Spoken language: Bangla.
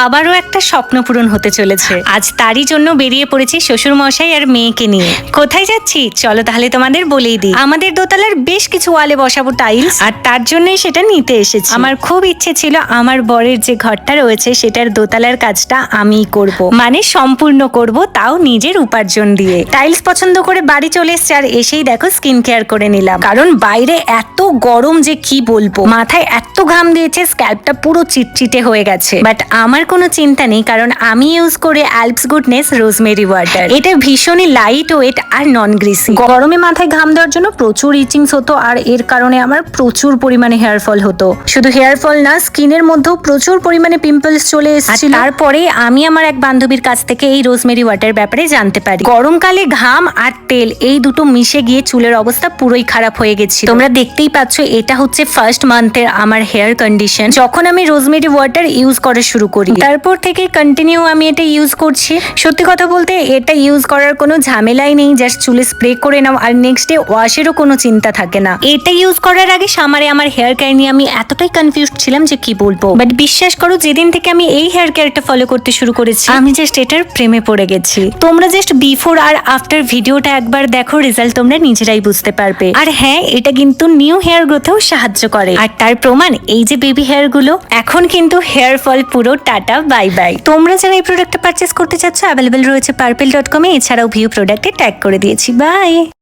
আবারও একটা স্বপ্ন পূরণ হতে চলেছে। আজ তারই জন্য বেরিয়ে পড়েছি শ্বশুর মশাই আর মেয়েকে নিয়ে। কোথায় যাচ্ছি চলো তাহলে তোমাদের বলেই দিই। আমাদের দোতলার বেশ কিছু ওয়ালে বসাবো টাইলস, আর তার জন্যই সেটা নিতে এসেছি। আমার খুব ইচ্ছে ছিল আমার বরের যে ঘরটা রয়েছে সেটার দোতলার কাজটা আমিই করব, মানে সম্পূর্ণ করব, তাও নিজের উপার্জন দিয়ে। টাইলস পছন্দ করে বাড়ি চলে এসেছি, আর এসেই দেখো স্কিন কেয়ার করে নিলাম, কারণ বাইরে এত গরম যে কি বলবো। মাথায় এত ঘাম দিয়েছে, স্ক্যাল্পটা পুরো চিটচিটে হয়ে গেছে। বাট আমার কোনো চিন্তা নেই, কারণ আমি ইউজ করে অ্যালপস গুডনেস রোজমেরি ওয়াটার। এটা ভীষণই লাইট ওয়েট আর নন গ্রিসি। গরমে মাথায় ঘাম দেওয়ার জন্য প্রচুর ইচিংস হতো, আর এর কারণে আমার প্রচুর পরিমাণে হেয়ার ফল হতো। শুধু হেয়ার ফল না, স্কিনের মধ্যেও প্রচুর পরিমাণে পিম্পলস চলে এসেছিল। তারপরে আমি আমার এক বান্ধবীর কাছ থেকে এই রোজমেরি ওয়াটার ব্যাপারে জানতে পারি। গরমকালে ঘাম আর তেল এই দুটো মিশে গিয়ে চুলের অবস্থা পুরোই খারাপ হয়ে গেছে। তোমরা দেখতেই পাচ্ছ, এটা হচ্ছে ফার্স্ট মান্থের আমার হেয়ার কন্ডিশন যখন আমি রোজমেরি ওয়াটার ইউজ করা শুরু করি। তারপর থেকে কন্টিনিউ আমি এটা ইউজ করছি। সত্যি কথা বলতে এটা ইউজ করার কোনো ঝামেলাই নেই, জাস্ট চুলে স্প্রে করে নাও আর নেক্সট ডে ওয়াশেরও কোনো চিন্তা থাকে না। এটা ইউজ করার আগে সামারে আমার হেয়ার কেয়ার নিয়ে আমি এতটাই কনফিউজড ছিলাম যে কি বলবো। বাট বিশ্বাস করো, যেদিন থেকে আমি এই হেয়ার কেয়ারটা ফলো করতে শুরু করেছি আমি জাস্ট এটার প্রেমে পড়ে গেছি। তোমরা জাস্ট বিফোর আর আফটার ভিডিওটা একবার দেখো, রেজাল্ট তোমরা নিজেরাই বুঝতে পারবে। আর হ্যাঁ, এটা কিন্তু নিউ হেয়ার গ্রোথেও সাহায্য করে, আর তার প্রমাণ এই যে বেবি হেয়ার গুলো। এখন কিন্তু হেয়ার ফল পুরো টাটা বাই বাই। তোমরা যারা এই প্রোডাক্টটা পারচেস করতে চাচ্ছ, অ্যাভেলেবেল রয়েছে পার্পল.com এ। এছাড়াও ভিউ প্রোডাক্টে ট্যাগ করে দিয়েছি। বাই।